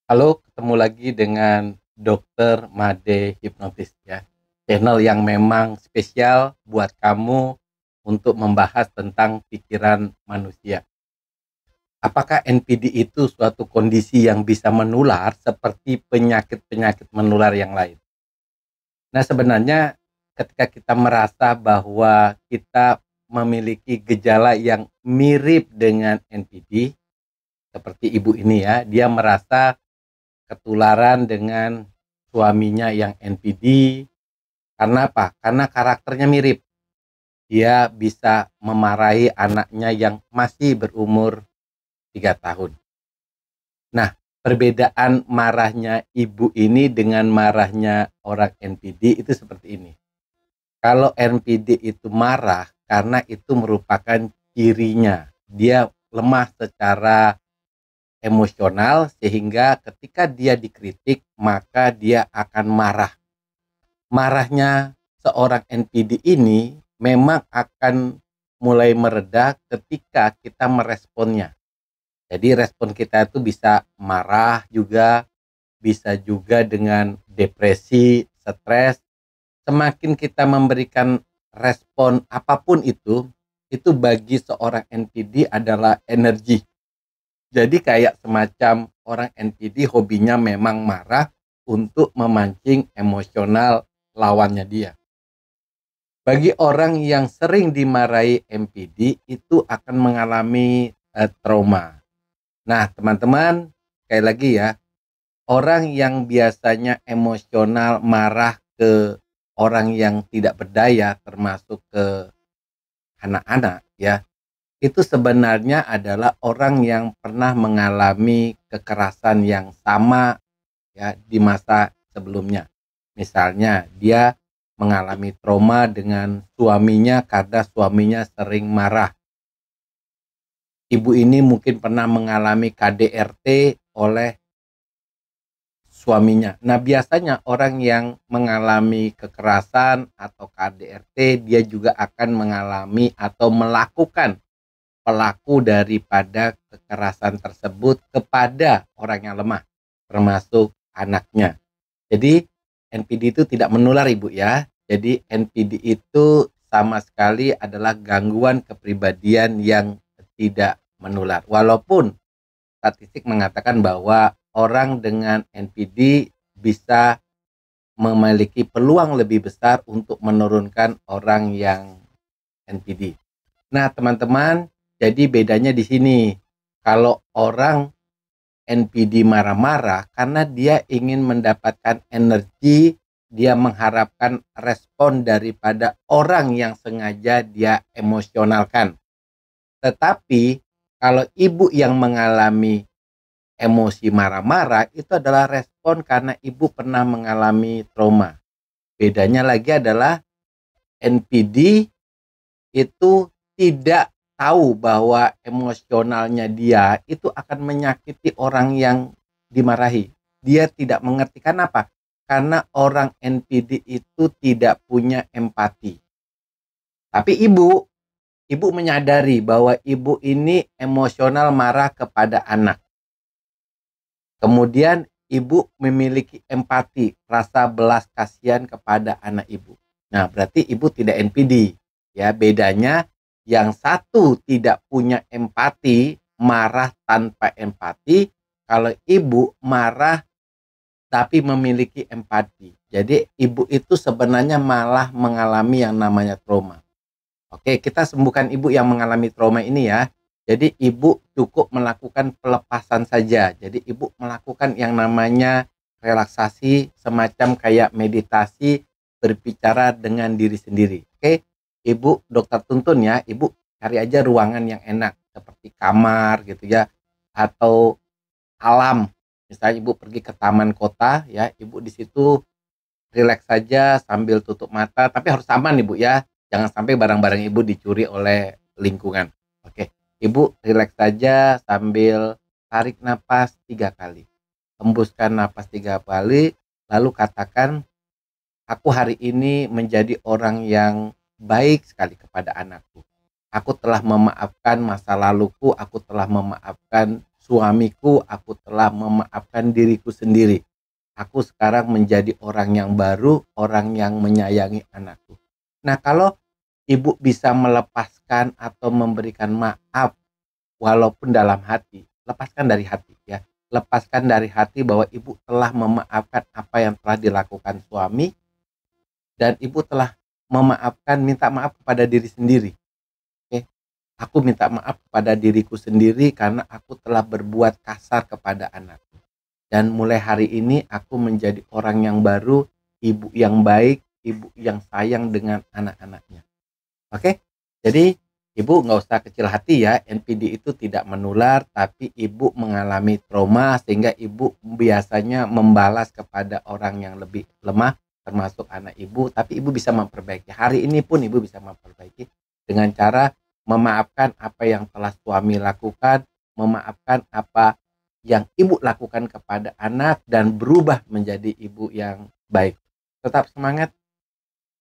Halo, ketemu lagi dengan Dokter Made Hipnotis ya. Channel yang memang spesial buat kamu untuk membahas tentang pikiran manusia. Apakah NPD itu suatu kondisi yang bisa menular seperti penyakit-penyakit menular yang lain? Nah, sebenarnya ketika kita merasa bahwa kita memiliki gejala yang mirip dengan NPD, seperti ibu ini ya, dia merasa ketularan dengan suaminya yang NPD. Karena apa? Karena karakternya mirip. Dia bisa memarahi anaknya yang masih berumur 3 tahun. Nah, perbedaan marahnya ibu ini dengan marahnya orang NPD itu seperti ini. Kalau NPD itu marah karena itu merupakan cirinya. Dia lemah secara emosional sehingga ketika dia dikritik maka dia akan marah. Marahnya seorang NPD ini memang akan mulai mereda ketika kita meresponnya. Jadi respon kita itu bisa marah juga, bisa juga dengan depresi, stres. Semakin kita memberikan respon apapun itu bagi seorang NPD adalah energi. Jadi kayak semacam orang NPD hobinya memang marah untuk memancing emosional lawannya dia. Bagi orang yang sering dimarahi NPD itu akan mengalami trauma. Nah, teman-teman, sekali lagi ya, orang yang biasanya emosional marah ke orang yang tidak berdaya termasuk ke anak-anak ya, itu sebenarnya adalah orang yang pernah mengalami kekerasan yang sama ya di masa sebelumnya. Misalnya dia mengalami trauma dengan suaminya karena suaminya sering marah. Ibu ini mungkin pernah mengalami KDRT oleh suaminya. Nah, biasanya orang yang mengalami kekerasan atau KDRT dia juga akan mengalami atau melakukan pelaku daripada kekerasan tersebut kepada orang yang lemah, termasuk anaknya. Jadi NPD itu tidak menular ibu ya. Jadi NPD itu sama sekali adalah gangguan kepribadian yang tidak menular. Walaupun statistik mengatakan bahwa orang dengan NPD bisa memiliki peluang lebih besar untuk menurunkan orang yang NPD. Nah, teman-teman, jadi bedanya di sini. Kalau orang NPD marah-marah karena dia ingin mendapatkan energi, dia mengharapkan respon daripada orang yang sengaja dia emosionalkan. Tetapi kalau ibu yang mengalami emosi marah-marah itu adalah respon karena ibu pernah mengalami trauma. Bedanya lagi adalah NPD itu tidak tahu bahwa emosionalnya dia itu akan menyakiti orang yang dimarahi. Dia tidak mengerti kenapa? Karena orang NPD itu tidak punya empati. Tapi ibu menyadari bahwa ibu ini emosional marah kepada anak. Kemudian ibu memiliki empati, rasa belas kasihan kepada anak ibu. Nah, berarti ibu tidak NPD. Ya, bedanya yang satu tidak punya empati, marah tanpa empati. Kalau ibu marah tapi memiliki empati. Jadi ibu itu sebenarnya malah mengalami yang namanya trauma. Oke, kita sembuhkan ibu yang mengalami trauma ini ya. Jadi ibu cukup melakukan pelepasan saja. Jadi ibu melakukan yang namanya relaksasi semacam kayak meditasi berbicara dengan diri sendiri. Oke, ibu dokter tuntun ya, ibu cari aja ruangan yang enak seperti kamar gitu ya atau alam. Misalnya ibu pergi ke taman kota ya, ibu di situ rileks saja sambil tutup mata, tapi harus aman ibu ya. Jangan sampai barang-barang ibu dicuri oleh lingkungan. Oke, ibu rileks saja sambil tarik napas 3 kali. Hembuskan napas 3 kali, lalu katakan, aku hari ini menjadi orang yang baik sekali kepada anakku. Aku telah memaafkan masa laluku, aku telah memaafkan suamiku, aku telah memaafkan diriku sendiri. Aku sekarang menjadi orang yang baru, orang yang menyayangi anakku. Nah, kalau ibu bisa melepaskan atau memberikan maaf walaupun dalam hati, lepaskan dari hati ya. Lepaskan dari hati bahwa ibu telah memaafkan apa yang telah dilakukan suami, dan ibu telah memaafkan, minta maaf kepada diri sendiri. Oke, aku minta maaf kepada diriku sendiri karena aku telah berbuat kasar kepada anakku. Dan mulai hari ini aku menjadi orang yang baru, ibu yang baik, ibu yang sayang dengan anak-anaknya. Oke, jadi ibu nggak usah kecil hati ya, NPD itu tidak menular, tapi ibu mengalami trauma sehingga ibu biasanya membalas kepada orang yang lebih lemah, termasuk anak ibu, tapi ibu bisa memperbaiki. Hari ini pun ibu bisa memperbaiki dengan cara memaafkan apa yang telah suami lakukan, memaafkan apa yang ibu lakukan kepada anak, dan berubah menjadi ibu yang baik. Tetap semangat,